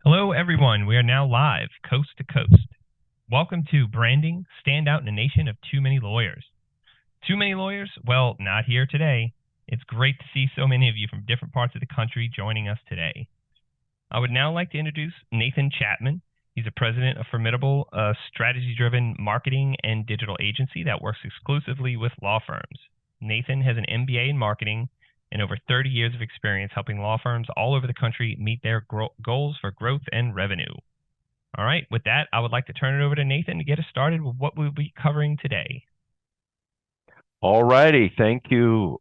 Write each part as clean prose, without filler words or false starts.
Hello, everyone. We are now live, coast to coast. Welcome to Branding Stand Out in a Nation of Too Many Lawyers. Too many lawyers? Well, not here today. It's great to see so many of you from different parts of the country joining us today. I would now like to introduce Nathan Chapman. He's the president of Firmidable, a strategy-driven marketing and digital agency that works exclusively with law firms. Nathan has an MBA in marketing and over 30 years of experience helping law firms all over the country meet their goals for growth and revenue. All right, with that, I would like to turn it over to Nathan to get us started with what we'll be covering today. All righty, thank you.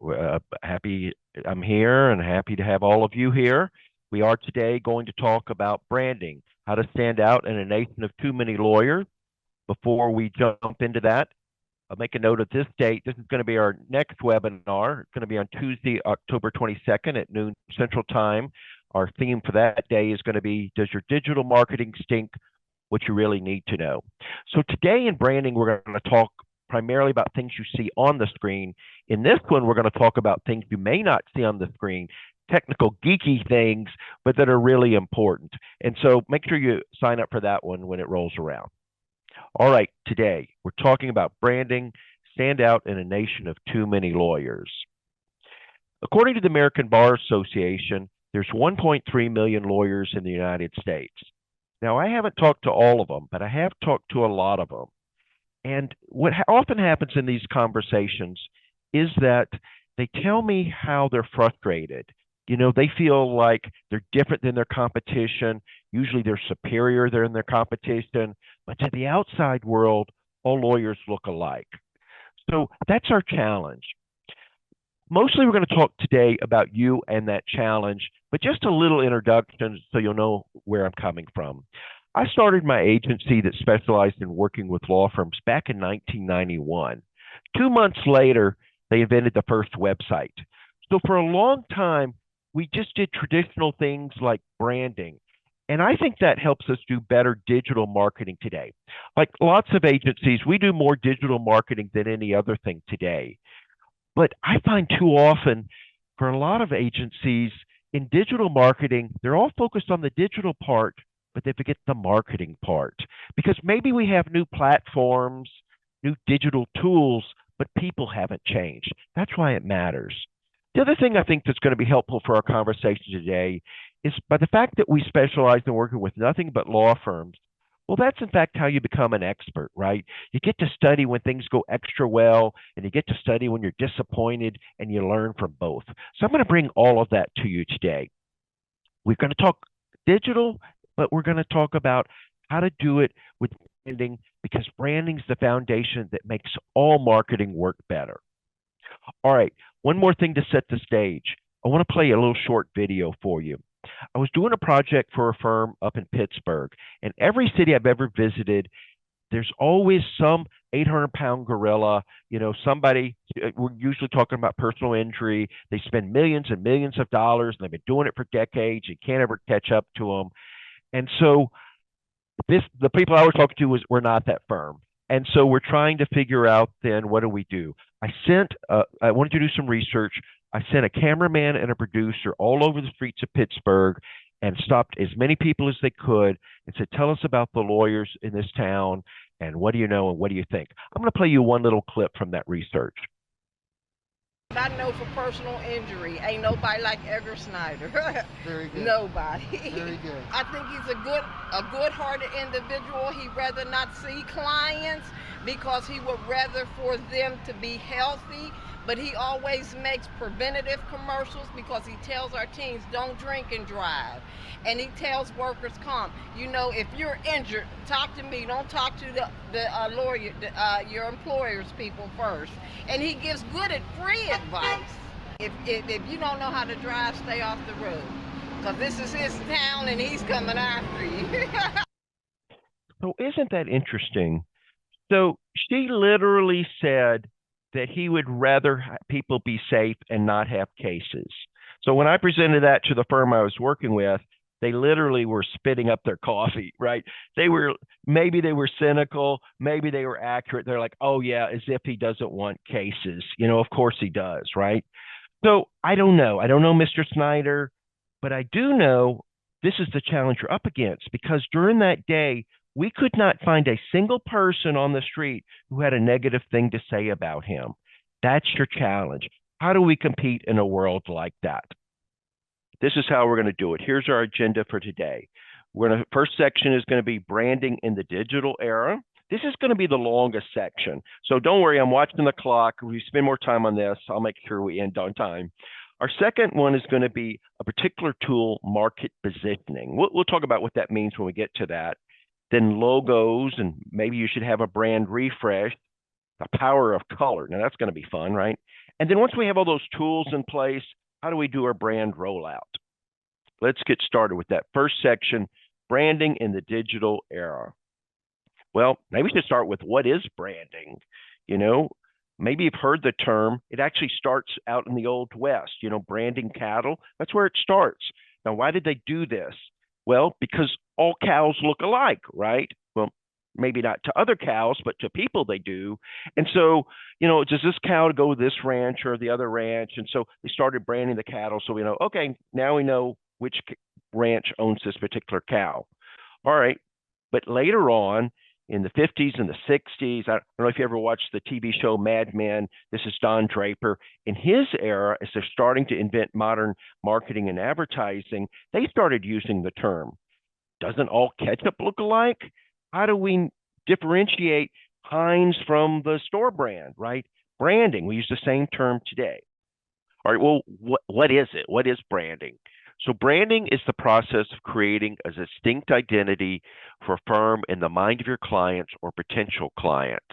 Happy I'm here and happy to have all of you here. We are today going to talk about branding, how to stand out in a nation of too many lawyers. Before we jump into that, I'll make a note of this date. This is going to be our next webinar. It's going to be on Tuesday, October 22nd at noon Central Time. Our theme for that day is going to be, does your digital marketing stink? What you really need to know. So today in branding, we're going to talk primarily about things you see on the screen. In this one, we're going to talk about things you may not see on the screen, technical geeky things, but that are really important. And so make sure you sign up for that one when it rolls around. All right, today we're talking about branding, stand out in a nation of too many lawyers. According to the American Bar Association, there's 1.3 million lawyers in the United States. Now, I haven't talked to all of them, but I have talked to a lot of them. And what often happens in these conversations is that they tell me how they're frustrated. You know, they feel like they're different than their competition. Usually they're superior than their competition. But to the outside world, all lawyers look alike. So that's our challenge. Mostly we're going to talk today about you and that challenge, but just a little introduction so you'll know where I'm coming from. I started my agency that specialized in working with law firms back in 1991. 2 months later, they invented the first website. So for a long time, we just did traditional things like branding. And I think that helps us do better digital marketing today. Like lots of agencies, we do more digital marketing than any other thing today. But I find too often for a lot of agencies in digital marketing, they're all focused on the digital part, but they forget the marketing part. Because maybe we have new platforms, new digital tools, but people haven't changed. That's why it matters. The other thing I think that's going to be helpful for our conversation today is by the fact that we specialize in working with nothing but law firms. Well, that's in fact how you become an expert, right? You get to study when things go extra well, and you get to study when you're disappointed, and you learn from both. So I'm going to bring all of that to you today. We're going to talk digital, but we're going to talk about how to do it with branding, because branding is the foundation that makes all marketing work better. All right, one more thing to set the stage. I want to play a little short video for you. I was doing a project for a firm up in Pittsburgh, and every city I've ever visited, there's always some 800-pound gorilla, somebody, we're usually talking about personal injury. They spend millions and millions of dollars, and they've been doing it for decades. You can't ever catch up to them. And so the people I was talking to were not that firm. And so we're trying to figure out then, what do we do? I wanted to do some research. I sent a cameraman and a producer all over the streets of Pittsburgh and stopped as many people as they could and said, tell us about the lawyers in this town and what do you know and what do you think? I'm going to play you one little clip from that research. I know for personal injury, ain't nobody like Edgar Snyder. Very good. Nobody. Very good. I think he's a good-hearted individual. He'd rather not see clients because he would rather for them to be healthy. But he always makes preventative commercials because he tells our teens, don't drink and drive. And he tells workers comp, if you're injured, talk to me. Don't talk to the lawyer, your employer's people first. And he gives good and free advice. If you don't know how to drive, stay off the road. Because this is his town and he's coming after you. So isn't that interesting? So she literally said that he would rather people be safe and not have cases. So when I presented that to the firm I was working with, they literally were spitting up their coffee, right? Maybe they were cynical, maybe they were accurate. They're like, oh yeah, as if he doesn't want cases. Of course he does, right? So I don't know, Mr. Snyder, but I do know this is the challenge you're up against, because during that day, we could not find a single person on the street who had a negative thing to say about him. That's your challenge. How do we compete in a world like that? This is how we're going to do it. Here's our agenda for today. First section is going to be branding in the digital era. This is going to be the longest section. So don't worry, I'm watching the clock. If we spend more time on this, I'll make sure we end on time. Our second one is going to be a particular tool, market positioning. We'll talk about what that means when we get to that. Then logos, and maybe you should have a brand refresh, the power of color. Now that's going to be fun, right? And then once we have all those tools in place, how do we do our brand rollout? Let's get started with that first section, branding in the digital era. Well, maybe we should start with what is branding? You know, maybe you've heard the term. It actually starts out in the Old West, branding cattle. That's where it starts. Now, why did they do this? Well, because all cows look alike, right? Well, maybe not to other cows, but to people they do. And so, does this cow go to this ranch or the other ranch? And so they started branding the cattle. So we know, okay, now we know which ranch owns this particular cow. All right. But later on, in the 50s and the 60s, I don't know if you ever watched the TV show Mad Men. This is Don Draper. In his era, as they're starting to invent modern marketing and advertising, they started using the term, doesn't all ketchup look alike? How do we differentiate Heinz from the store brand, right? Branding, we use the same term today. All right, well, what is it? What is branding? So branding is the process of creating a distinct identity for a firm in the mind of your clients or potential clients.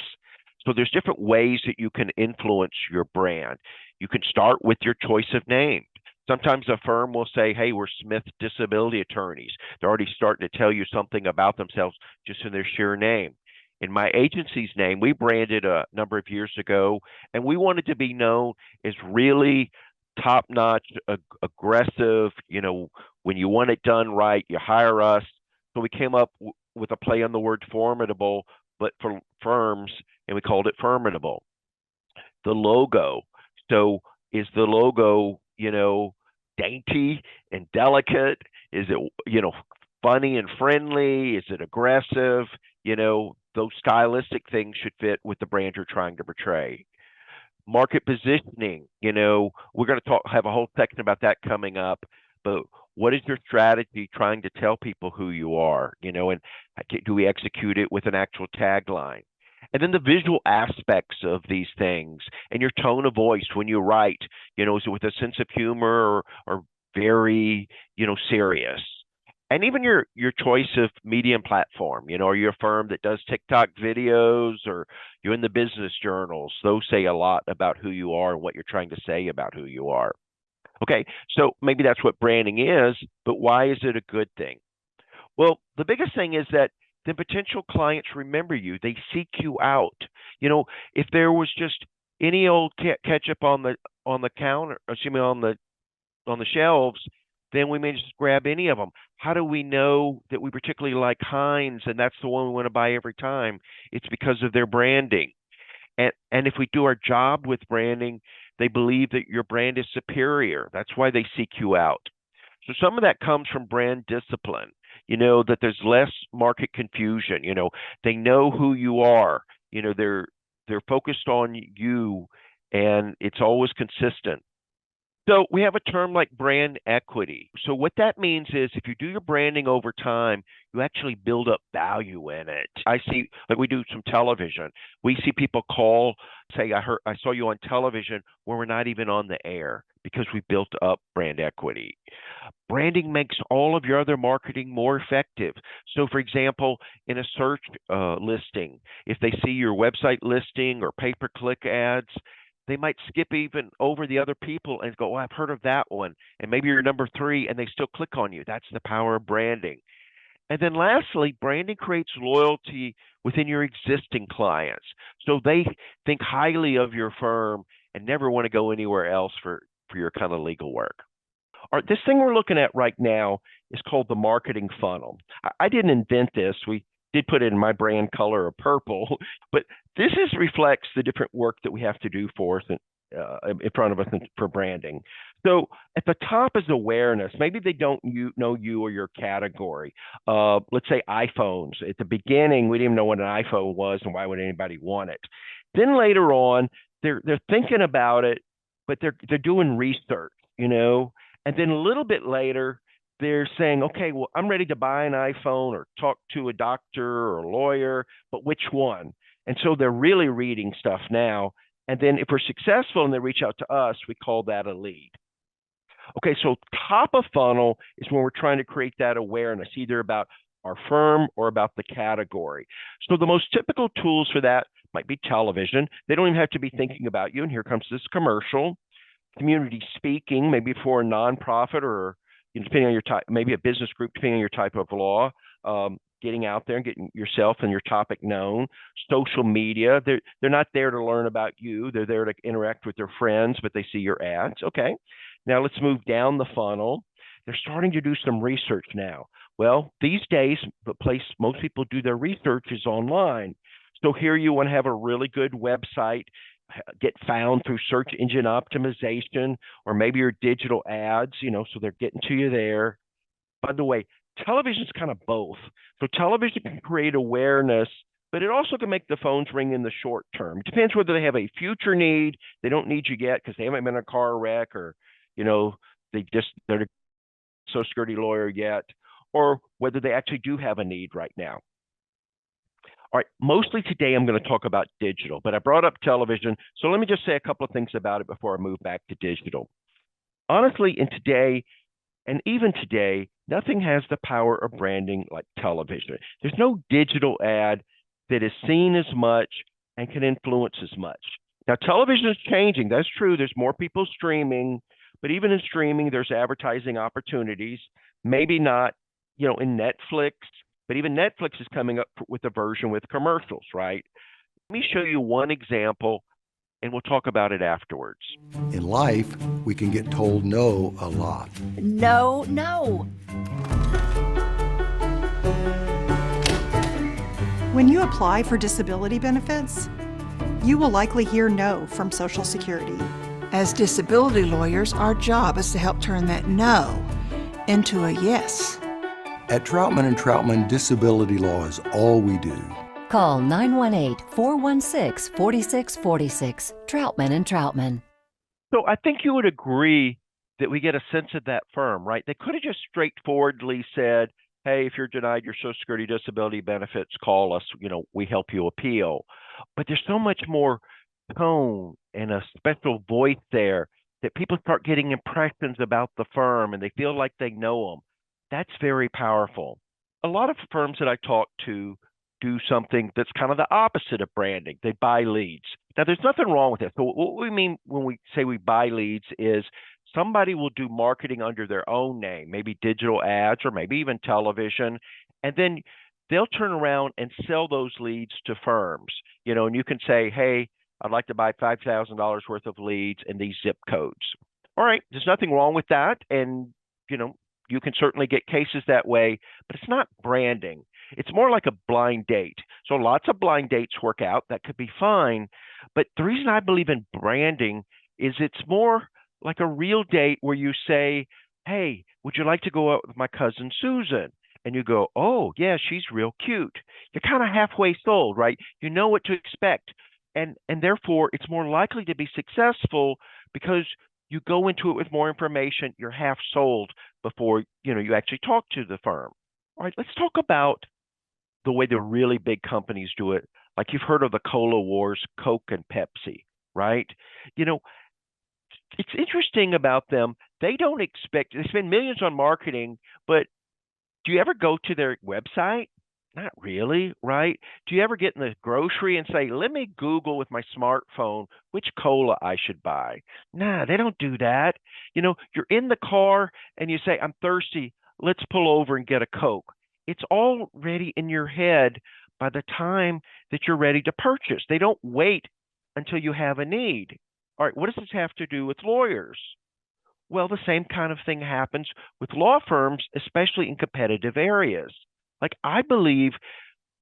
So there's different ways that you can influence your brand. You can start with your choice of name. Sometimes a firm will say, hey, we're Smith Disability Attorneys. They're already starting to tell you something about themselves just in their sheer name. In my agency's name, we branded a number of years ago, and we wanted to be known as really top-notch, aggressive. When you want it done right, you hire us. So we came up with a play on the word formidable, but for firms, and we called it Firmidable. The logo. So is the logo, dainty and delicate? Is it, funny and friendly? Is it aggressive? Those stylistic things should fit with the brand you're trying to portray. Market positioning, we're going to have a whole section about that coming up, but what is your strategy trying to tell people who you are, and do we execute it with an actual tagline? And then the visual aspects of these things and your tone of voice when you write, is it with a sense of humor or very, serious? And even your choice of medium platform, are you a firm that does TikTok videos, or you're in the business journals? Those say a lot about who you are and what you're trying to say about who you are. Okay, so maybe that's what branding is, but why is it a good thing? Well, the biggest thing is that the potential clients remember you. They seek you out. If there was just any old ketchup on the counter, on the shelves, then we may just grab any of them. How do we know that we particularly like Heinz and that's the one we want to buy every time? It's because of their branding. And if we do our job with branding, they believe that your brand is superior. That's why they seek you out. So some of that comes from brand discipline, that there's less market confusion. They know who you are. They're focused on you, and it's always consistent. So we have a term like brand equity. So what that means is if you do your branding over time, you actually build up value in it. I see, like we do some television. We see people call, say, I saw you on television, when we're not even on the air, because we built up brand equity. Branding makes all of your other marketing more effective. So for example, in a search listing, if they see your website listing or pay-per-click ads, they might skip even over the other people and go, I've heard of that one. And maybe you're number 3 and they still click on you. That's the power of branding. And then lastly, branding creates loyalty within your existing clients. So they think highly of your firm and never want to go anywhere else for your kind of legal work. All right, this thing we're looking at right now is called the marketing funnel. I didn't invent this. We did put it in my brand color of purple, but this reflects the different work that we have to do for us in front of us for branding. So at the top is awareness. Maybe they don't know you or your category. Let's say iPhones. At the beginning, we didn't even know what an iPhone was and why would anybody want it. Then later on, they're thinking about it, but they're doing research, and then a little bit later, they're saying, okay, well, I'm ready to buy an iPhone or talk to a doctor or a lawyer, but which one? And so they're really reading stuff now. And then if we're successful and they reach out to us, we call that a lead. Okay, so top of funnel is when we're trying to create that awareness, either about our firm or about the category. So the most typical tools for that might be television. They don't even have to be thinking about you. And here comes this commercial. Community speaking, maybe for a nonprofit or depending on your type, maybe a business group, depending on your type of law. Getting out there and getting yourself and your topic known. Social media, they're not there to learn about you. They're there to interact with their friends, but they see your ads. Okay, now let's move down the funnel. They're starting to do some research now. Well, these days, the place most people do their research is online. So here you want to have a really good website, get found through search engine optimization, or maybe your digital ads, so they're getting to you there. By the way, television is kind of both. So television can create awareness, but it also can make the phones ring in the short term. It depends whether they have a future need. They don't need you yet because they haven't been in a car wreck, or, they're a Social Security lawyer yet, or whether they actually do have a need right now. All right, mostly today I'm going to talk about digital, but I brought up television. So let me just say a couple of things about it before I move back to digital. Honestly, and even today, nothing has the power of branding like television. There's no digital ad that is seen as much and can influence as much. Now, television is changing. That's true. There's more people streaming, but even in streaming, there's advertising opportunities. Maybe not, in Netflix, but even Netflix is coming up with a version with commercials, right? Let me show you one example, and we'll talk about it afterwards. In life, we can get told no a lot. No, no. When you apply for disability benefits, you will likely hear no from Social Security. As disability lawyers, our job is to help turn that no into a yes. At Troutman & Troutman, disability law is all we do. Call 918-416-4646. Troutman & Troutman. So I think you would agree that we get a sense of that firm, right? They could have just straightforwardly said, hey, if you're denied your Social Security disability benefits, call us, we help you appeal. But there's so much more tone and a special voice there that people start getting impressions about the firm and they feel like they know them. That's very powerful. A lot of firms that I talk to do something that's kind of the opposite of branding. They buy leads. Now, there's nothing wrong with it. So what we mean when we say we buy leads is somebody will do marketing under their own name, maybe digital ads or maybe even television, and then they'll turn around and sell those leads to firms, and you can say, hey, I'd like to buy $5,000 worth of leads in these zip codes. All right, there's nothing wrong with that. And, you can certainly get cases that way, but it's not branding. It's more like a blind date. So lots of blind dates work out. That could be fine. But the reason I believe in branding is it's more like a real date where you say, hey, would you like to go out with my cousin Susan? And you go, oh, yeah, she's real cute. You're kind of halfway sold, right? You know what to expect. And therefore, it's more likely to be successful because you go into it with more information. You're half sold before you actually talk to the firm. All right, let's talk about the way the really big companies do it. Like you've heard of the Cola Wars, Coke and Pepsi, right? It's interesting about them. They don't expect, they spend millions on marketing, but do you ever go to their website? Not really, right? Do you ever get in the grocery and say, let me Google with my smartphone which cola I should buy? Nah, they don't do that. You're in the car and you say, I'm thirsty. Let's pull over and get a Coke. It's already in your head by the time that you're ready to purchase. They don't wait until you have a need. All right, what does this have to do with lawyers? Well, the same kind of thing happens with law firms, especially in competitive areas. Like I believe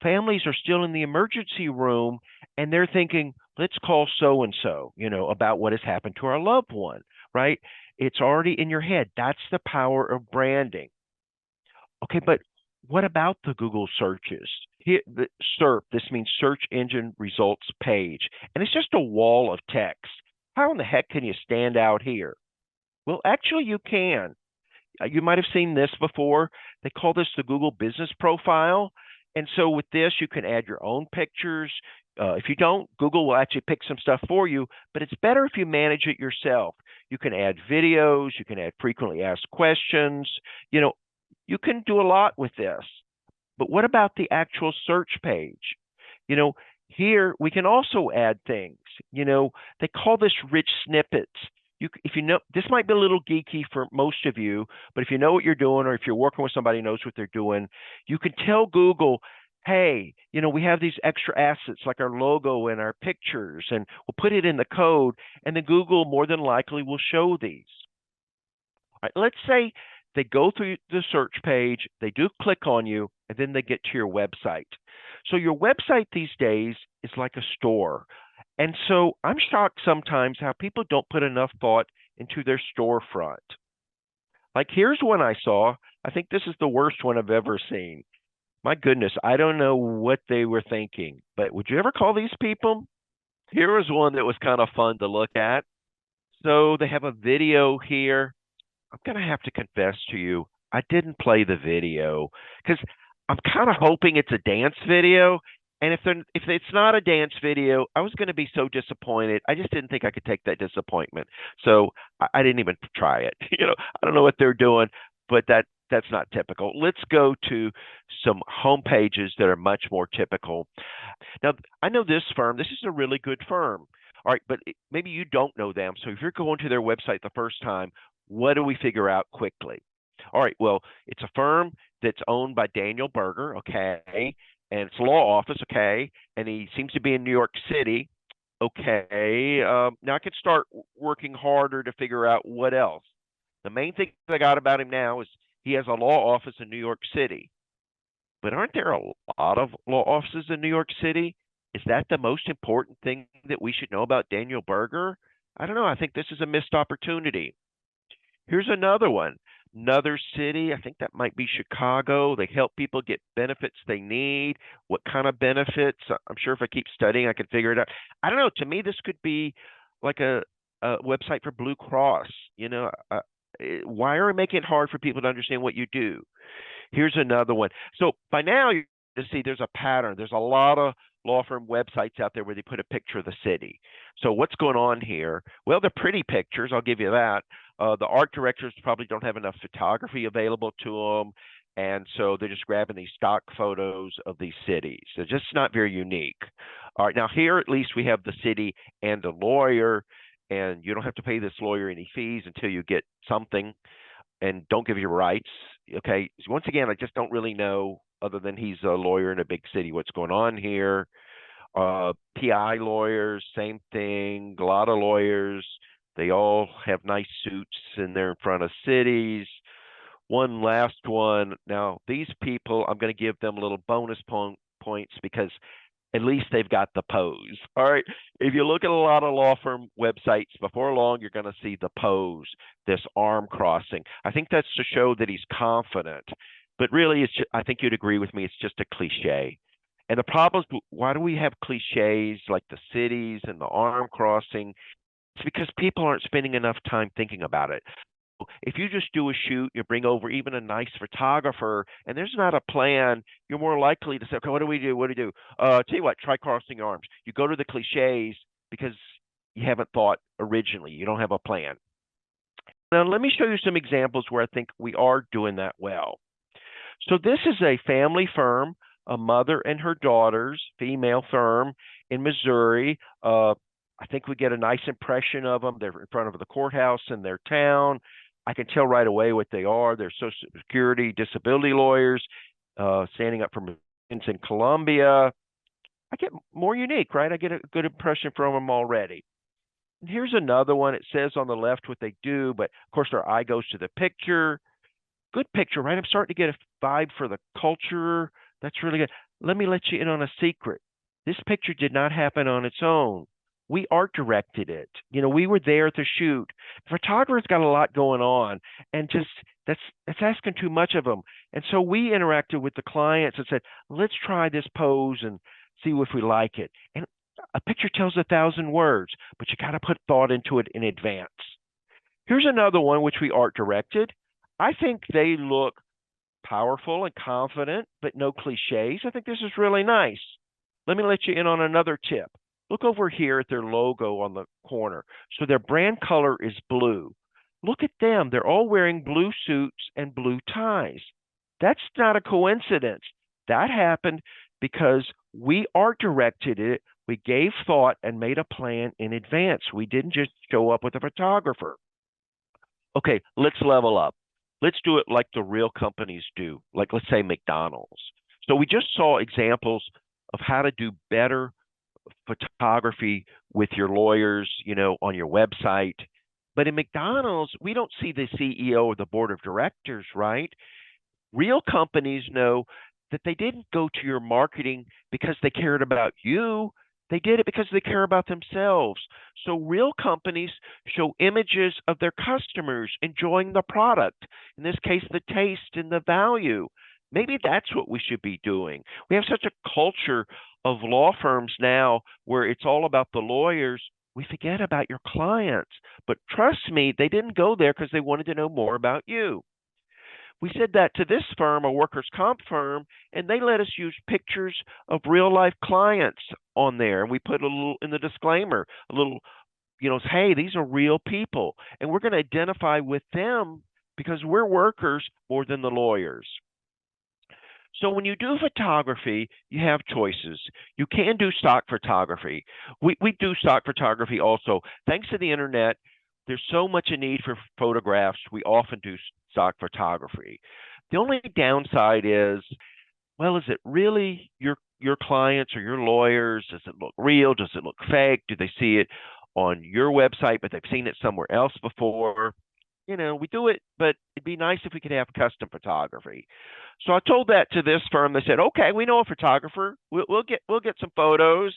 families are still in the emergency room and they're thinking, let's call so-and-so, about what has happened to our loved one, right? It's already in your head. That's the power of branding. Okay, but what about the Google searches? Here, the SERP, this means search engine results page, and it's just a wall of text. How in the heck can you stand out here? Well, actually, you can. You might have seen this before. They call this the Google Business Profile. And so with this, you can add your own pictures. If you don't, Google will actually pick some stuff for you, but it's better if you manage it yourself. You can add videos, you can add frequently asked questions. You can do a lot with this. But what about the actual search page? Here we can also add things. They call this rich snippets. If you know, this might be a little geeky for most of you, but if you know what you're doing, or if you're working with somebody who knows what they're doing, you can tell Google, hey, we have these extra assets like our logo and our pictures, and we'll put it in the code, and then Google more than likely will show these. All right, let's say they go through the search page, they do click on you, and then they get to your website. So your website these days is like a store. And so I'm shocked sometimes how people don't put enough thought into their storefront. Like here's one I saw. I think this is the worst one I've ever seen. My goodness, I don't know what they were thinking, but would you ever call these people? Here was one that was kind of fun to look at. So they have a video here. I'm going to have to confess to you, I didn't play the video because I'm kind of hoping it's a dance video. And if it's not a dance video, I was going to be so disappointed. I just didn't think I could take that disappointment. So I didn't even try it. I don't know what they're doing, but that's not typical. Let's go to some home pages that are much more typical. Now, I know this firm. This is a really good firm. All right, but maybe you don't know them. So if you're going to their website the first time, what do we figure out quickly? All right, well, it's a firm that's owned by Daniel Berger, okay, and it's a law office, okay, and he seems to be in New York City, okay. Now I can start working harder to figure out what else. The main thing I got about him now is he has a law office in New York City. But aren't there a lot of law offices in New York City? Is that the most important thing that we should know about Daniel Berger? I don't know. I think this is a missed opportunity. Here's another one. Another city, I think that might be Chicago. They help people get benefits they need. What kind of benefits? I'm sure if I keep studying, I can figure it out. I don't know. To me, this could be like a website for Blue Cross. Why are we making it hard for people to understand what you do? Here's another one. So by now, you see there's a pattern. There's a lot of law firm websites out there where they put a picture of the city. So what's going on here? Well, they're pretty pictures. I'll give you that. The art directors probably don't have enough photography available to them. And so they're just grabbing these stock photos of these cities. They're just not very unique. All right, now here at least we have the city and a lawyer, and you don't have to pay this lawyer any fees until you get something, and don't give your rights. Okay, so once again, I just don't really know, other than he's a lawyer in a big city, what's going on here. PI lawyers, same thing, a lot of lawyers. They all have nice suits and they're in front of cities. One last one. Now, these people, I'm going to give them a little bonus points because at least they've got the pose. All right. If you look at a lot of law firm websites, before long, you're going to see the pose, this arm crossing. I think that's to show that he's confident. But really, I think you'd agree with me, it's just a cliche. And the problem is, why do we have cliches like the cities and the arm crossing? It's because people aren't spending enough time thinking about it. If you just do a shoot, you bring over even a nice photographer, and there's not a plan, you're more likely to say, okay, what do we do? What do we do? Tell you what, try crossing your arms. You go to the cliches because you haven't thought originally. You don't have a plan. Now, let me show you some examples where I think we are doing that well. So this is a family firm, a mother and her daughters, female firm in Missouri. I think we get a nice impression of them. They're in front of the courthouse in their town. I can tell right away what they are. They're Social Security, disability lawyers, standing up for immigrants in Colombia. I get more unique, right? I get a good impression from them already. And here's another one. It says on the left what they do, but of course their eye goes to the picture. Good picture, right? I'm starting to get a vibe for the culture. That's really good. Let me let you in on a secret. This picture did not happen on its own. we art directed it. We were there at the shoot. The photographer's got a lot going on, and just that's asking too much of them. And so we interacted with the clients and said, let's try this pose and see if we like it. And a picture tells 1,000 words, but you got to put thought into it in advance. Here's another one which we art directed. I think they look powerful and confident, but no cliches. I think this is really nice. Let me let you in on another tip. Look over here at their logo on the corner. So their brand color is blue. Look at them. They're all wearing blue suits and blue ties. That's not a coincidence. That happened because we art directed it. We gave thought and made a plan in advance. We didn't just show up with a photographer. Okay, let's level up. Let's do it like the real companies do, like let's say McDonald's. So we just saw examples of how to do better photography with your lawyers, on your website. But in McDonald's, we don't see the CEO or the board of directors, right? Real companies know that they didn't go to your marketing because they cared about you. They did it because they care about themselves. So real companies show images of their customers enjoying the product, in this case, the taste and the value. Maybe that's what we should be doing. We have such a culture of law firms now where it's all about the lawyers. We forget about your clients. But trust me, they didn't go there because they wanted to know more about you. We said that to this firm, a workers' comp firm, and they let us use pictures of real life clients on there. And we put a little in the disclaimer, a little, hey, these are real people. And we're going to identify with them because we're workers more than the lawyers. So when you do photography, you have choices. You can do stock photography. We do stock photography also. Thanks to the internet, there's so much a need for photographs. We often do stock photography. The only downside is, well, is it really your clients or your lawyers? Does it look real? Does it look fake? Do they see it on your website, but they've seen it somewhere else before? We do it, but it'd be nice if we could have custom photography. So I told that to this firm. They said, okay, we know a photographer. We'll get some photos.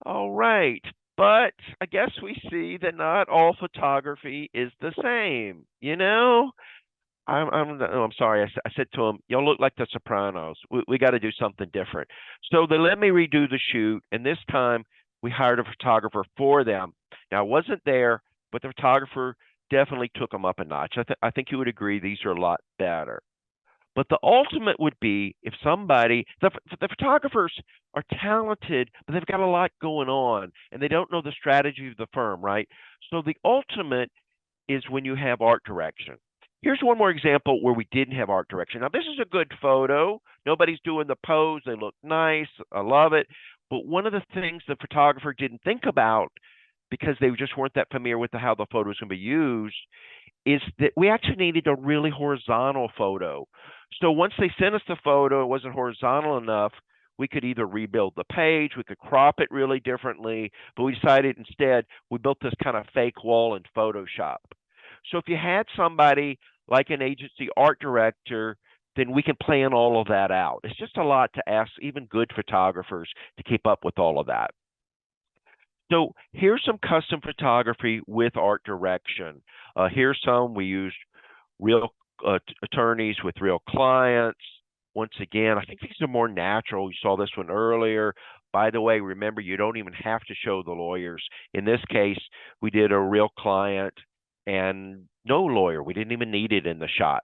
All right. But I guess we see that not all photography is the same. I'm sorry. I said to them, y'all look like the Sopranos. We got to do something different. So they let me redo the shoot. And this time we hired a photographer for them. Now, I wasn't there, but the photographer definitely took them up a notch. I think you would agree these are a lot better. But the ultimate would be if somebody, the photographers are talented, but they've got a lot going on and they don't know the strategy of the firm, right? So the ultimate is when you have art direction. Here's one more example where we didn't have art direction. Now, this is a good photo. Nobody's doing the pose. They look nice. I love it. But one of the things the photographer didn't think about, because they just weren't that familiar with how the photo was going to be used, is that we actually needed a really horizontal photo. So once they sent us the photo, it wasn't horizontal enough. We could either rebuild the page, we could crop it really differently, but we decided instead we built this kind of fake wall in Photoshop. So if you had somebody like an agency art director, then we can plan all of that out. It's just a lot to ask even good photographers to keep up with all of that. So here's some custom photography with art direction. Here's some. We used real attorneys with real clients. Once again, I think these are more natural. You saw this one earlier. By the way, remember, you don't even have to show the lawyers. In this case, we did a real client and no lawyer. We didn't even need it in the shot.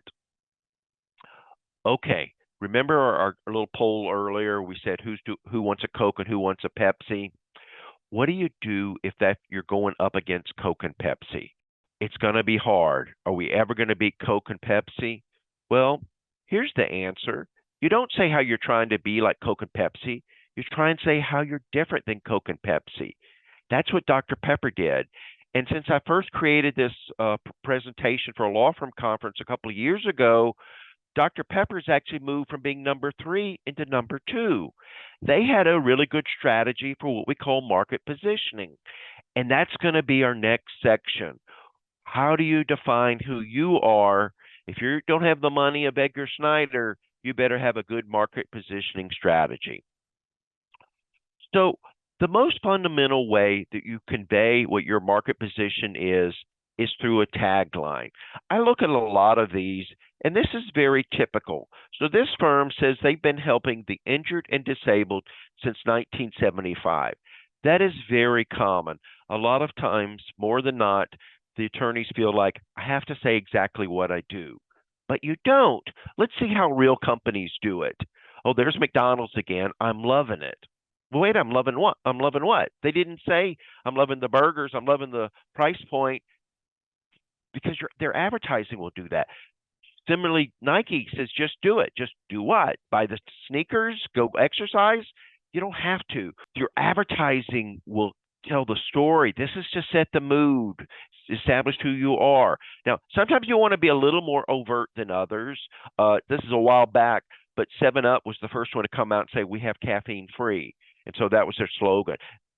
Okay, remember our little poll earlier? We said who wants a Coke and who wants a Pepsi? What do you do if you're going up against Coke and Pepsi? It's going to be hard. Are we ever going to beat Coke and Pepsi? Well, here's the answer. You don't say how you're trying to be like Coke and Pepsi. You try and say how you're different than Coke and Pepsi. That's what Dr. Pepper did. And since I first created this presentation for a law firm conference a couple of years ago, Dr. Pepper's actually moved from being number 3 into number 2. They had a really good strategy for what we call market positioning. And that's going to be our next section. How do you define who you are? If you don't have the money of Edgar Snyder, you better have a good market positioning strategy. So The most fundamental way that you convey what your market position is through a tagline. I look at a lot of these, and this is very typical. So this firm says they've been helping the injured and disabled since 1975. That is very common. A lot of times, more than not, the attorneys feel like, I have to say exactly what I do. But you don't. Let's see how real companies do it. Oh, there's McDonald's again. I'm loving it. Well, wait, I'm loving what? I'm loving what? They didn't say, I'm loving the burgers, I'm loving the price point, because their advertising will do that. Similarly, Nike says, just do it. Just do what? Buy the sneakers, go exercise? You don't have to. Your advertising will tell the story. This is to set the mood, establish who you are. Now, sometimes you want to be a little more overt than others. This is a while back, but 7-Up was the first one to come out and say, we have caffeine free. And so that was their slogan.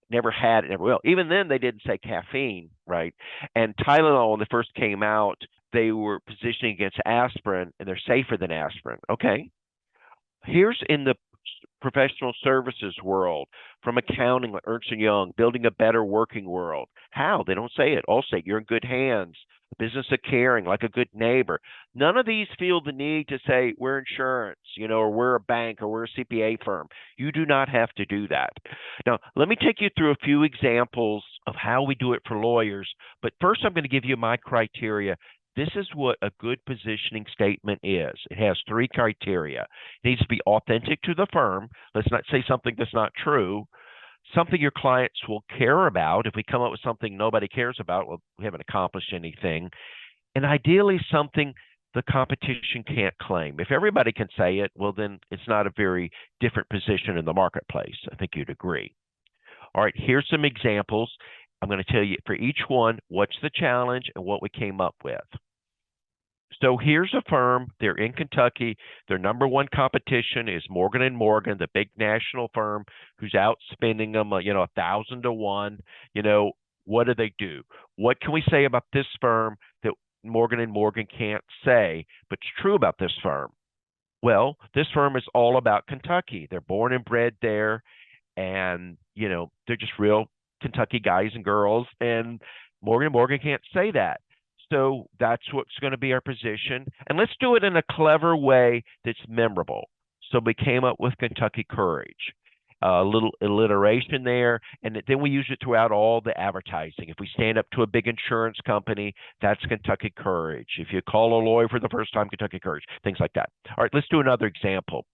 Never had it, never will. Even then, they didn't say caffeine, right? And Tylenol, when they first came out, they were positioning against aspirin, and they're safer than aspirin. Okay. Here's in the professional services world, from accounting like Ernst & Young, building a better working world. How? They don't say it. All say you're in good hands, a business of caring, like a good neighbor. None of these feel the need to say we're insurance, or we're a bank, or we're a CPA firm. You do not have to do that. Now, let me take you through a few examples of how we do it for lawyers. But first, I'm going to give you my criteria. This is what a good positioning statement is. It has 3 criteria. It needs to be authentic to the firm. Let's not say something that's not true. Something your clients will care about. If we come up with something nobody cares about, well, we haven't accomplished anything. And ideally, something the competition can't claim. If everybody can say it, well, then it's not a very different position in the marketplace. I think you'd agree. All right, here's some examples. I'm going to tell you for each one, what's the challenge and what we came up with. So here's a firm. They're in Kentucky. Their number one competition is Morgan & Morgan, the big national firm who's outspending them, 1,000 to 1. What do they do? What can we say about this firm that Morgan & Morgan can't say, but it's true about this firm? Well, this firm is all about Kentucky. They're born and bred there, and, they're just real Kentucky guys and girls, and Morgan & Morgan can't say that. So that's what's going to be our position. And let's do it in a clever way that's memorable. So we came up with Kentucky Courage, a little alliteration there, and then we use it throughout all the advertising. If we stand up to a big insurance company, that's Kentucky Courage. If you call a lawyer for the first time, Kentucky Courage, things like that. All right, let's do another example.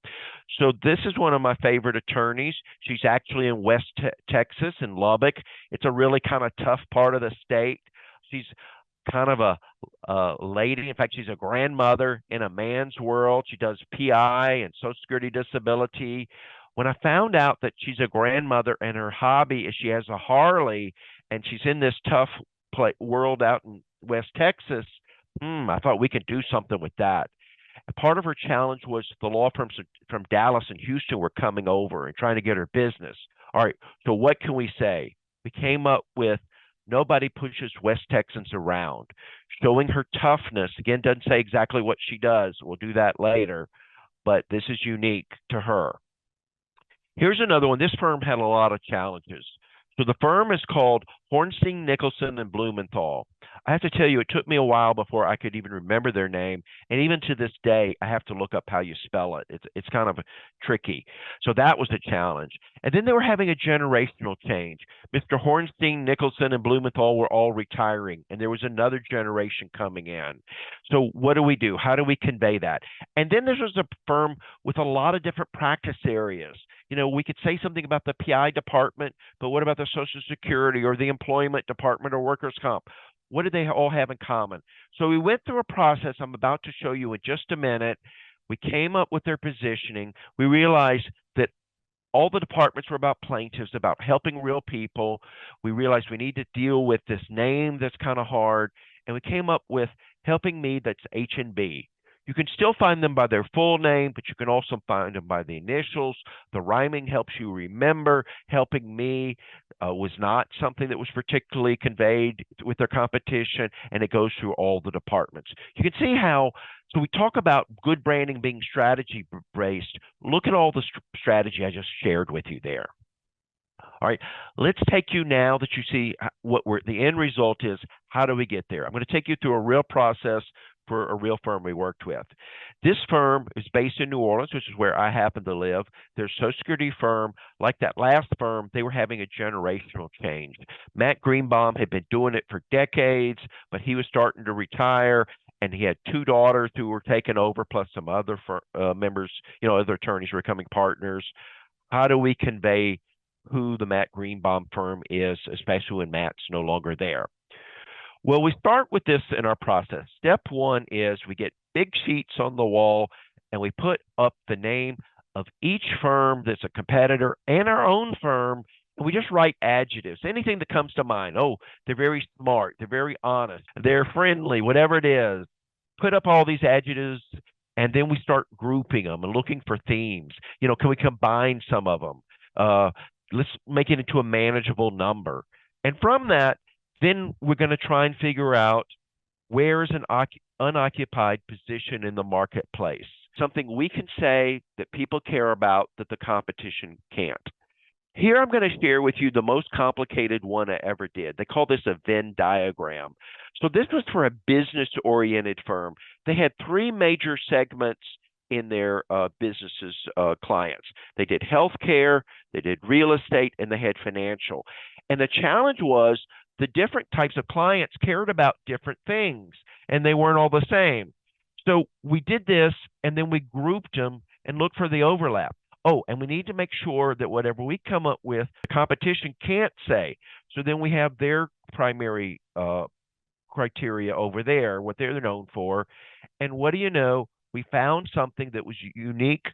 So this is one of my favorite attorneys. She's actually in West Texas, in Lubbock. It's a really kind of tough part of the state. She's kind of a lady. In fact, she's a grandmother in a man's world. She does PI and Social Security disability. When I found out that she's a grandmother and her hobby is she has a Harley and she's in this tough world out in West Texas, I thought we could do something with that. Part of her challenge was the law firms from Dallas and Houston were coming over and trying to get her business. All right, so what can we say? We came up with nobody pushes West Texans around. Showing her toughness, again, doesn't say exactly what she does. We'll do that later, but this is unique to her. Here's another one. This firm had a lot of challenges. So the firm is called Hornstein, Nicholson, and Blumenthal. I have to tell you, it took me a while before I could even remember their name. And even to this day, I have to look up how you spell it. It's kind of tricky. So that was a challenge. And then they were having a generational change. Mr. Hornstein, Nicholson, and Blumenthal were all retiring, and there was another generation coming in. So what do we do? How do we convey that? And then this was a firm with a lot of different practice areas. We could say something about the PI department, but what about the Social Security or the employment department or workers' comp? What do they all have in common? So we went through a process I'm about to show you in just a minute. We came up with their positioning. We realized that all the departments were about plaintiffs, about helping real people. We realized we need to deal with this name that's kind of hard. And we came up with helping me, that's H&B. You can still find them by their full name, but you can also find them by the initials. The rhyming helps you remember. Helping me was not something that was particularly conveyed with their competition, and it goes through all the departments. You can see how, so we talk about good branding being strategy-based. Look at all the strategy I just shared with you there. All right, let's take you now that you see the end result is. How do we get there? I'm going to take you through a real process for a real firm we worked with. This firm is based in New Orleans, which is where I happen to live. Their Social Security firm, like that last firm, they were having a generational change. Matt Greenbaum had been doing it for decades, but he was starting to retire, and he had 2 daughters who were taking over, plus some other members, other attorneys were becoming partners. How do we convey who the Matt Greenbaum firm is, especially when Matt's no longer there? Well, we start with this in our process. Step 1 is we get big sheets on the wall and we put up the name of each firm that's a competitor and our own firm, and we just write adjectives, anything that comes to mind. Oh, they're very smart, they're very honest, they're friendly, whatever it is. Put up all these adjectives, and then we start grouping them and looking for themes. Can we combine some of them? Let's make it into a manageable number. And from that, then we're going to try and figure out where is an unoccupied position in the marketplace, something we can say that people care about that the competition can't. Here I'm going to share with you the most complicated one I ever did. They call this a Venn diagram. So this was for a business-oriented firm. They had 3 major segments in their businesses clients. They did healthcare, they did real estate, and they had financial. And the challenge was the different types of clients cared about different things, and they weren't all the same. So we did this, and then we grouped them and looked for the overlap. Oh, and we need to make sure that whatever we come up with, the competition can't say. So then we have their primary criteria over there, what they're known for. And what do you know? We found something that was unique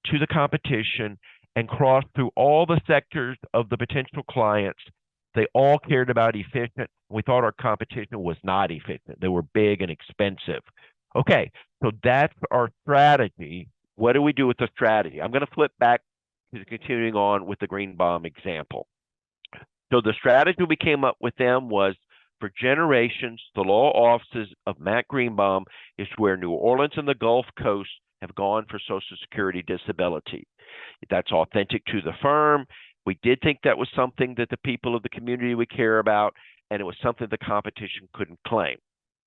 to the competition and crossed through all the sectors of the potential clients. They all cared about efficient. We thought our competition was not efficient. They were big and expensive. Okay, so that's our strategy. What do we do with the strategy? I'm going to flip back to continuing on with the Greenbaum example. So the strategy we came up with them was, for generations, the law offices of Matt Greenbaum is where New Orleans and the Gulf Coast have gone for Social Security disability. That's authentic to the firm. We did think that was something that the people of the community would care about, and it was something the competition couldn't claim.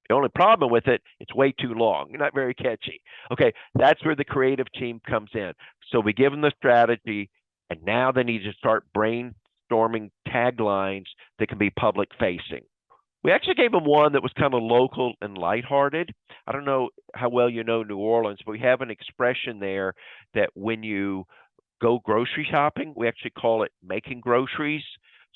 The only problem with it, it's way too long, not very catchy. Okay, that's where the creative team comes in. So we give them the strategy, and now they need to start brainstorming taglines that can be public facing. We actually gave them one that was kind of local and lighthearted. I don't know how well you know New Orleans, but we have an expression there that when you go grocery shopping, we actually call it making groceries.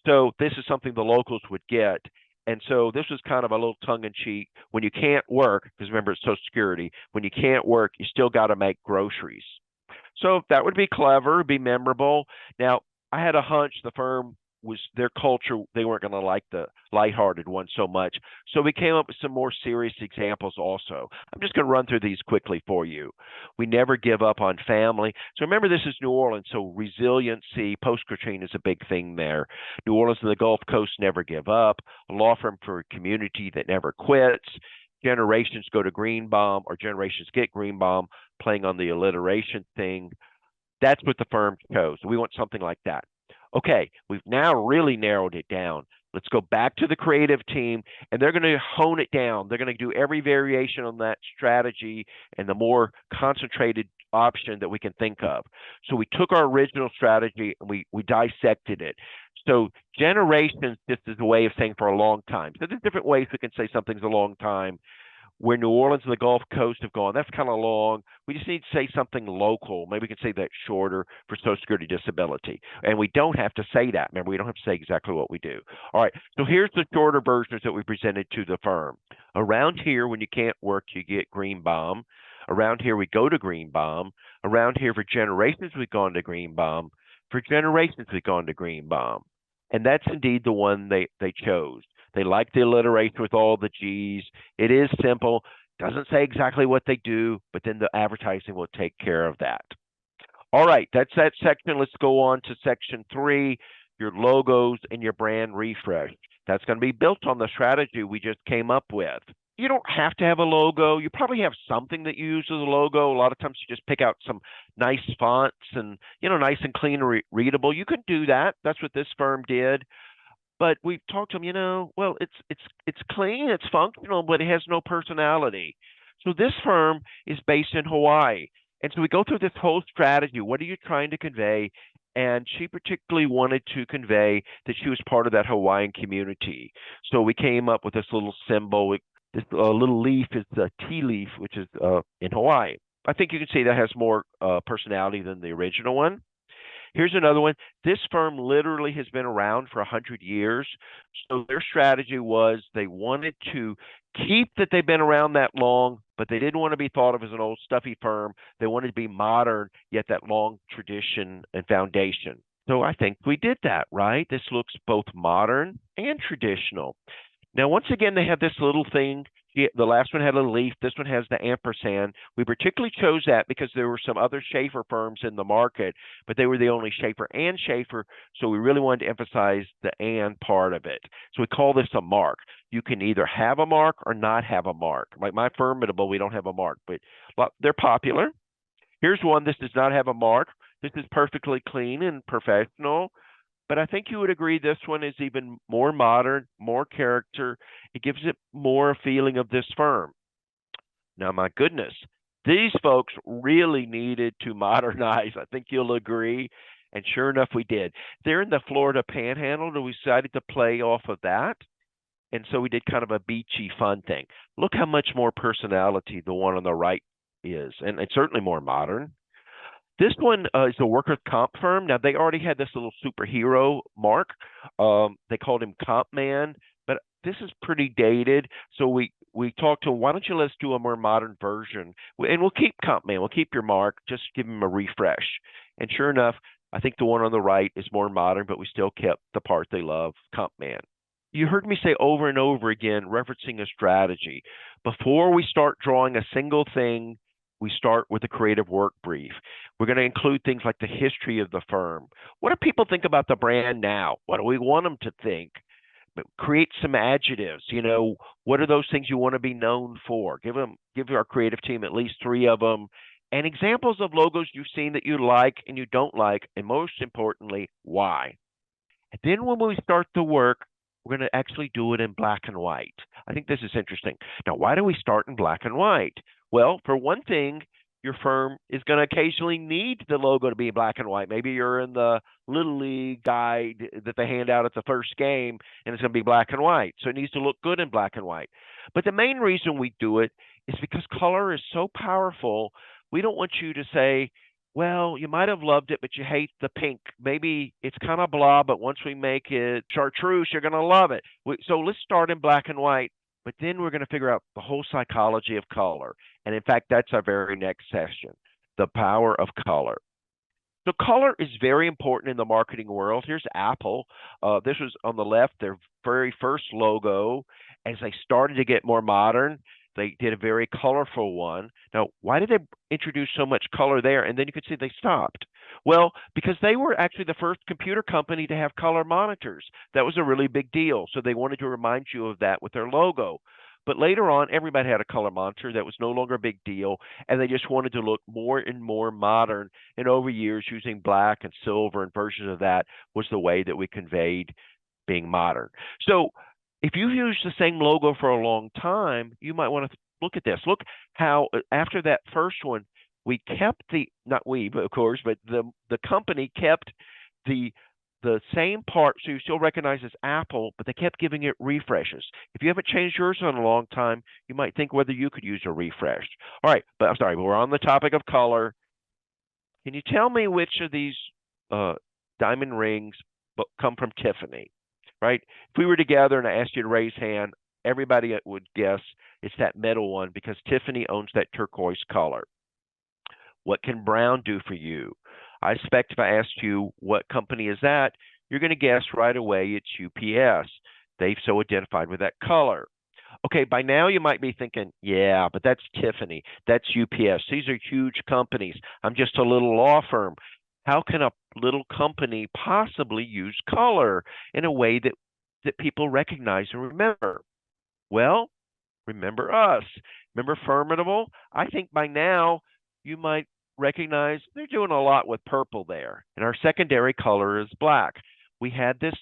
So this is something the locals would get. And so this was kind of a little tongue-in-cheek. When you can't work, because remember it's Social Security, when you can't work, you still got to make groceries. So that would be clever, be memorable. Now, I had a hunch the firm was their culture, they weren't going to like the lighthearted one so much. So we came up with some more serious examples also. I'm just going to run through these quickly for you. We never give up on family. So remember, this is New Orleans, so resiliency, post-Katrina is a big thing there. New Orleans and the Gulf Coast never give up. A law firm for a community that never quits. Generations go to Greenbaum, or generations get Greenbaum, playing on the alliteration thing. That's what the firm chose. We want something like that. Okay, we've now really narrowed it down. Let's go back to the creative team, and they're going to hone it down. They're going to do every variation on that strategy and the more concentrated option that we can think of. So we took our original strategy and we dissected it. So generations just is a way of saying for a long time. So there's different ways we can say something's a long time. Where New Orleans and the Gulf Coast have gone, that's kind of long. We just need to say something local. Maybe we can say that shorter for Social Security disability. And we don't have to say that. Remember, we don't have to say exactly what we do. All right, so here's the shorter versions that we presented to the firm. Around here, when you can't work, you get Greenbaum. Around here, we go to Greenbaum. Around here, for generations, we've gone to Greenbaum. For generations, we've gone to Greenbaum. And that's indeed the one they chose. They like the alliteration with all the G's. It is simple. Doesn't say exactly what they do, but then the advertising will take care of that. All right, that's that section. Let's go on to section 3, your logos and your brand refresh. That's going to be built on the strategy we just came up with. you don't have to have a logo. You probably have something that you use as a logo. A lot of times you just pick out some nice fonts and, nice and clean and readable. You could do that. That's what this firm did. But we've talked to them, well, it's clean, it's functional, but it has no personality. So this firm is based in Hawaii. And so we go through this whole strategy. What are you trying to convey? And she particularly wanted to convey that she was part of that Hawaiian community. So we came up with this little symbol. This little leaf is the tea leaf, which is in Hawaii. I think you can see that has more personality than the original one. Here's another one. This firm literally has been around for 100 years. So their strategy was they wanted to keep that they've been around that long, but they didn't want to be thought of as an old stuffy firm. They wanted to be modern, yet that long tradition and foundation. So I think we did that, right? This looks both modern and traditional. Now, once again, they have this little thing. The last one had a leaf. This one has the ampersand. We particularly chose that because there were some other Schaefer firms in the market, but they were the only Schaefer and Schaefer, so we really wanted to emphasize the and part of it. So we call this a mark. You can either have a mark or not have a mark. Like my Firmidable, we don't have a mark, but they're popular. Here's one. This does not have a mark. This is perfectly clean and professional. But I think you would agree this one is even more modern, more character. It gives it more a feeling of this firm. Now, my goodness, these folks really needed to modernize. I think you'll agree. And sure enough, we did. They're in the Florida Panhandle, and we decided to play off of that. And so we did kind of a beachy, fun thing. Look how much more personality the one on the right is, and it's certainly more modern. This one is a workers' comp firm. Now, they already had this little superhero mark. They called him Comp Man, but this is pretty dated. So we talked to him, why don't you let's do a more modern version? And we'll keep Comp Man. We'll keep your mark. Just give him a refresh. And sure enough, I think the one on the right is more modern, but we still kept the part they love, Comp Man. You heard me say over and over again, referencing a strategy. Before we start drawing a single thing, we start with a creative work brief. We're going to include things like the history of the firm. What do people think about the brand now? What do we want them to think? Create some adjectives. What are those things you want to be known for? Give our creative team at least 3 of them. And examples of logos you've seen that you like and you don't like, and most importantly, why. And then when we start the work, we're going to actually do it in black and white. I think this is interesting. Now, why do we start in black and white? Well, for one thing, your firm is going to occasionally need the logo to be black and white. Maybe you're in the Little League guide that they hand out at the first game, and it's going to be black and white. So it needs to look good in black and white. But the main reason we do it is because color is so powerful. We don't want you to say, well, you might have loved it, but you hate the pink. Maybe it's kind of blah, but once we make it chartreuse, you're going to love it. So let's start in black and white. But then we're going to figure out the whole psychology of color. And in fact, that's our very next session, the power of color. So color is very important in the marketing world. Here's Apple. This was on the left, their very first logo. As they started to get more modern, they did a very colorful one. Now, why did they introduce so much color there? And then you could see they stopped. Well, because they were actually the first computer company to have color monitors. That was a really big deal. So they wanted to remind you of that with their logo. But later on, everybody had a color monitor. That was no longer a big deal. And they just wanted to look more and more modern. And over years, using black and silver and versions of that was the way that we conveyed being modern. So if you've used the same logo for a long time, you might want to look at this. Look how after that first one, we kept not we, but of course, but the company kept the same part, so you still recognize as Apple, but they kept giving it refreshes. If you haven't changed yours in a long time, you might think whether you could use a refresh. All right, but I'm sorry, but we're on the topic of color. Can you tell me which of these diamond rings come from Tiffany? Right? If we were together and I asked you to raise hand, everybody would guess it's that metal one because Tiffany owns that turquoise color. What can brown do for you? I expect if I asked you what company is that, you're going to guess right away it's UPS. They've so identified with that color. Okay, by now you might be thinking, yeah, but that's Tiffany. That's UPS. These are huge companies. I'm just a little law firm. How can a little company possibly use color in a way that people recognize and remember? Well, Remember us. Remember Firmidable? I think by now you might recognize they're doing a lot with purple there. And our secondary color is black. We had this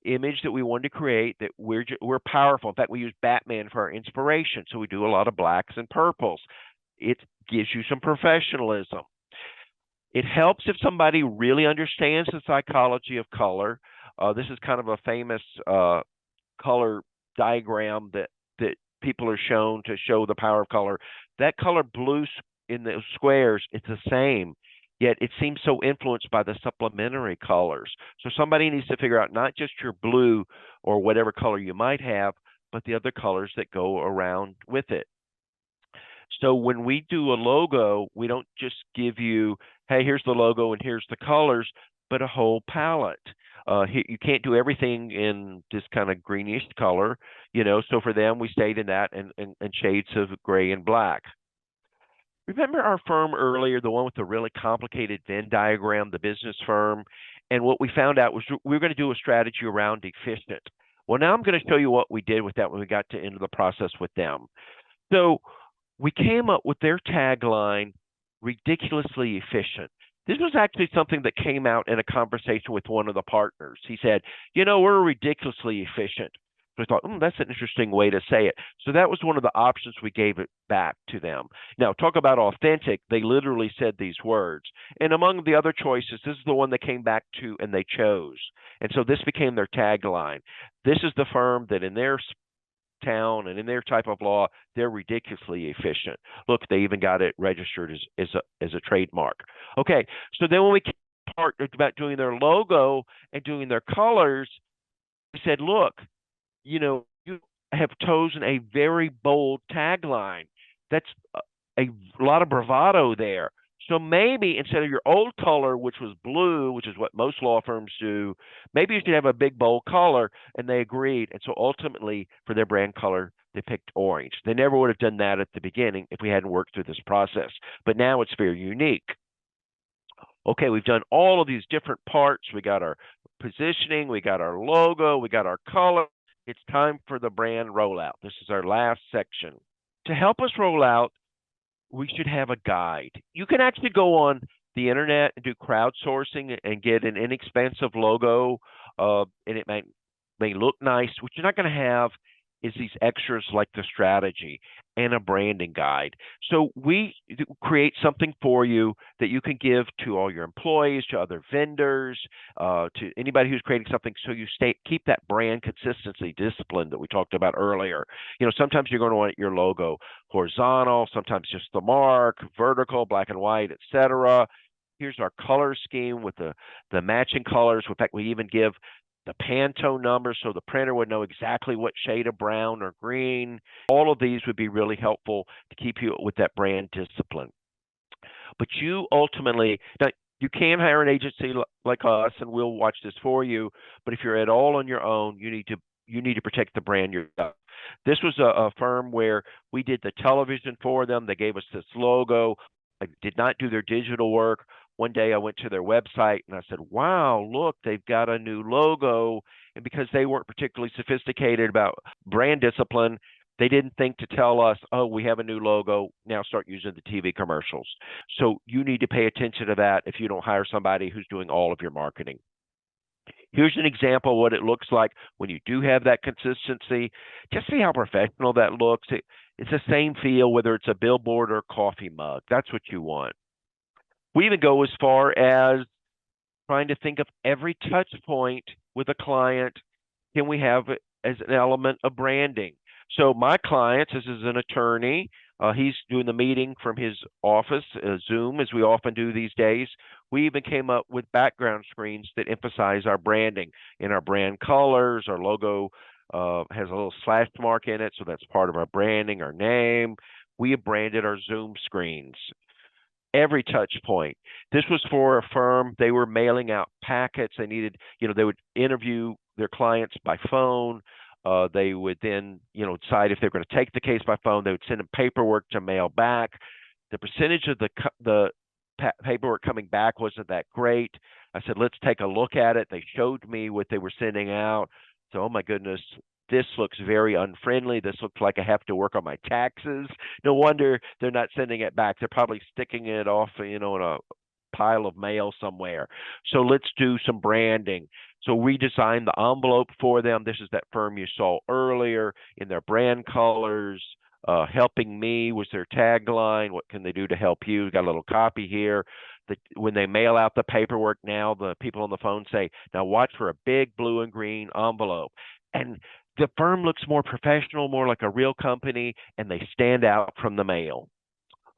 image that we wanted to create that we're powerful. In fact, we use Batman for our inspiration, so we do a lot of blacks and purples. It gives you some professionalism. It helps if somebody really understands the psychology of color. This is kind of a famous color diagram that people are shown to show the power of color. That color blue in those squares, it's the same, yet it seems so influenced by the supplementary colors. So somebody needs to figure out not just your blue or whatever color you might have, but the other colors that go around with it. So when we do a logo, we don't just give you, hey, here's the logo and here's the colors, but a whole palette. You can't do everything in this kind of greenish color, so for them, we stayed in that and shades of gray and black. Remember our firm earlier, the one with the really complicated Venn diagram, the business firm? And what we found out was we were going to do a strategy around efficient. Well, now I'm going to show you what we did with that when we got to into the process with them. So we came up with their tagline, ridiculously efficient. This was actually something that came out in a conversation with one of the partners. He said, we're ridiculously efficient. So I thought, that's an interesting way to say it. So that was one of the options we gave it back to them. Now, talk about authentic. They literally said these words. And among the other choices, this is the one they came back to and they chose. And so this became their tagline. This is the firm that in their town and in their type of law, they're ridiculously efficient. Look, they even got it registered as a trademark. Okay, so then when we talked about doing their logo and doing their colors, we said, look, you have chosen a very bold tagline. That's a lot of bravado there. So maybe instead of your old color, which was blue, which is what most law firms do, maybe you should have a big bold color, and they agreed. And so ultimately, for their brand color, they picked orange. They never would have done that at the beginning if we hadn't worked through this process. But now it's very unique. Okay, we've done all of these different parts. We got our positioning, we got our logo, we got our color. It's time for the brand rollout. This is our last section. To help us roll out, we should have a guide. You can actually go on the internet and do crowdsourcing and get an inexpensive logo, and it may look nice. What you're not going to have is these extras like the strategy and a branding guide. So we create something for you that you can give to all your employees, to other vendors, to anybody who's creating something, so you keep that brand consistency discipline that we talked about earlier. Sometimes you're going to want your logo horizontal, sometimes just the mark, vertical, black and white, etc. Here's our color scheme with the matching colors. In fact, we even give the Pantone number so the printer would know exactly what shade of brown or green. All of these would be really helpful to keep you with that brand discipline. But you ultimately, now you can hire an agency like us and we'll watch this for you, but if you're at all on your own, you need to protect the brand yourself. This was a firm where we did the television for them. They gave us this logo. I did not do their digital work. One day I went to their website and I said, wow, look, they've got a new logo. And because they weren't particularly sophisticated about brand discipline, they didn't think to tell us, oh, we have a new logo, now start using the TV commercials. So you need to pay attention to that if you don't hire somebody who's doing all of your marketing. Here's an example of what it looks like when you do have that consistency. Just see how professional that looks. It's the same feel, whether it's a billboard or a coffee mug. That's what you want. We even go as far as trying to think of every touch point with a client. Can we have it as an element of branding? So my clients, this is an attorney. He's doing the meeting from his office, Zoom, as we often do these days. We even came up with background screens that emphasize our branding in our brand colors. Our logo has a little slash mark in it, so that's part of our branding, our name. We have branded our Zoom screens. Every touch point. This was for a firm. They were mailing out packets. They needed, they would interview their clients by phone. They would then, decide if they're going to take the case by phone. They would send them paperwork to mail back. The percentage of the paperwork coming back wasn't that great. I said, let's take a look at it. They showed me what they were sending out. So, oh my goodness, This looks very unfriendly. This looks like I have to work on my taxes. No wonder they're not sending it back. They're probably sticking it off, in a pile of mail somewhere. So let's do some branding. So we designed the envelope for them. This is that firm you saw earlier in their brand colors. Helping me was their tagline. What can they do to help you? We've got a little copy here. When they mail out the paperwork now, the people on the phone say, now watch for a big blue and green envelope. And the firm looks more professional, more like a real company, and they stand out from the mail.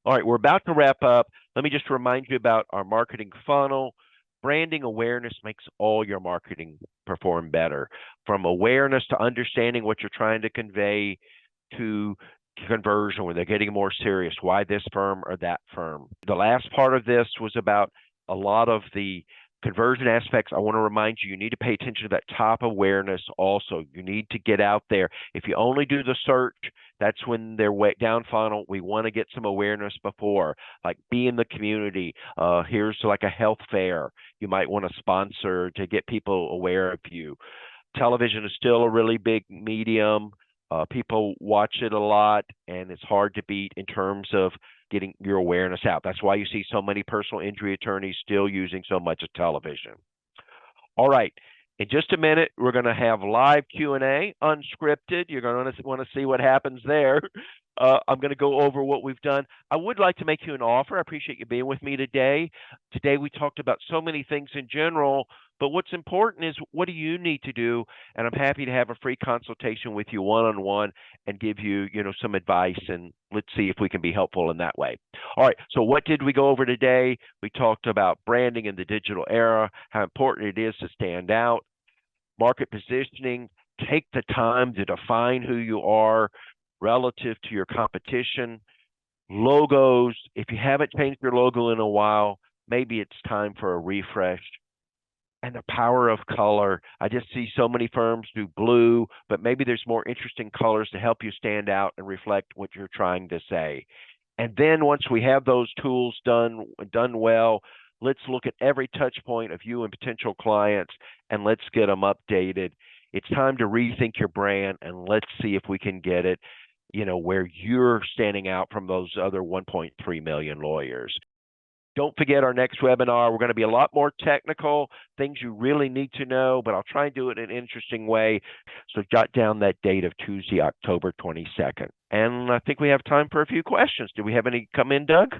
All right, we're about to wrap up. Let me just remind you about our marketing funnel. Branding awareness makes all your marketing perform better. From awareness to understanding what you're trying to convey to conversion when they're getting more serious. Why this firm or that firm? The last part of this was about a lot of the conversion aspects. I want to remind you, you need to pay attention to that top awareness also. You need to get out there. If you only do the search, that's when they're way down funnel. We want to get some awareness before, like be in the community. Here's like a health fair you might want to sponsor to get people aware of you. Television is still a really big medium. People watch it a lot, and it's hard to beat in terms of getting your awareness out. That's why you see so many personal injury attorneys still using so much of television. All right. In just a minute, we're going to have live Q&A, unscripted. You're going to want to see what happens there. I'm going to go over what we've done. I would like to make you an offer. I appreciate you being with me today. Today we talked about so many things in general, but what's important is what do you need to do? And I'm happy to have a free consultation with you one-on-one and give you, some advice, and let's see if we can be helpful in that way. All right, so what did we go over today? We talked about branding in the digital era, how important it is to stand out, market positioning, take the time to define who you are relative to your competition, logos. If you haven't changed your logo in a while, maybe it's time for a refresh. And the power of color. I just see so many firms do blue, but maybe there's more interesting colors to help you stand out and reflect what you're trying to say. And then once we have those tools done well, let's look at every touch point of you and potential clients, and let's get them updated. It's time to rethink your brand, and let's see if we can get it, where you're standing out from those other 1.3 million lawyers. Don't forget our next webinar. We're going to be a lot more technical, things you really need to know, but I'll try and do it in an interesting way. So jot down that date of Tuesday, October 22nd. And I think we have time for a few questions. Do we have any come in, Doug?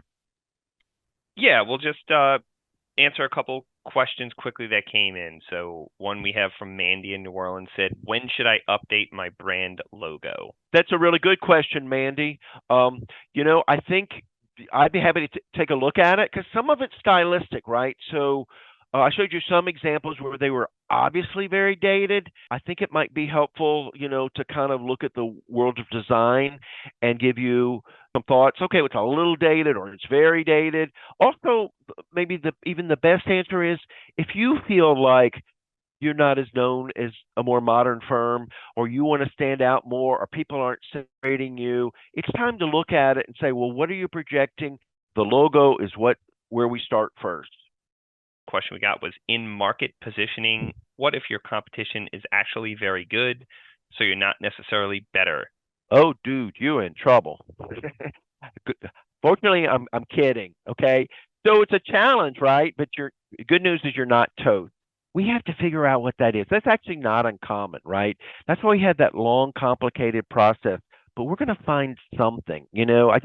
Yeah, we'll just answer a couple questions quickly that came in. So one we have from Mandy in New Orleans said, when should I update my brand logo? That's a really good question, Mandy. I think I'd be happy to take a look at it because some of it's stylistic, right? So I showed you some examples where they were obviously very dated. I think it might be helpful, to kind of look at the world of design and give you some thoughts. Okay, it's a little dated or it's very dated. Also, maybe even the best answer is if you feel like you're not as known as a more modern firm, or you want to stand out more, or people aren't celebrating you, it's time to look at it and say, well, what are you projecting? The logo is where we start first. Question we got was, in market positioning, what if your competition is actually very good, so you're not necessarily better? Oh, dude, you're in trouble. Fortunately, I'm kidding, okay? So it's a challenge, right? But good news is you're not toast. We have to figure out what that is. That's actually not uncommon, right? That's why we had that long, complicated process. But we're going to find something. I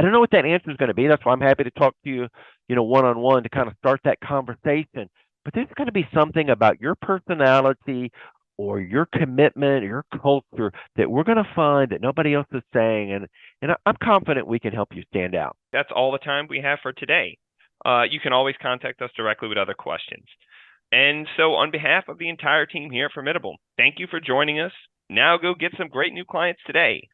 don't know what that answer is going to be. That's why I'm happy to talk to you, one-on-one to kind of start that conversation. But there's going to be something about your personality or your commitment or your culture that we're going to find that nobody else is saying. And I'm confident we can help you stand out. That's all the time we have for today. You can always contact us directly with other questions. And so on behalf of the entire team here at Firmidable, thank you for joining us. Now go get some great new clients today.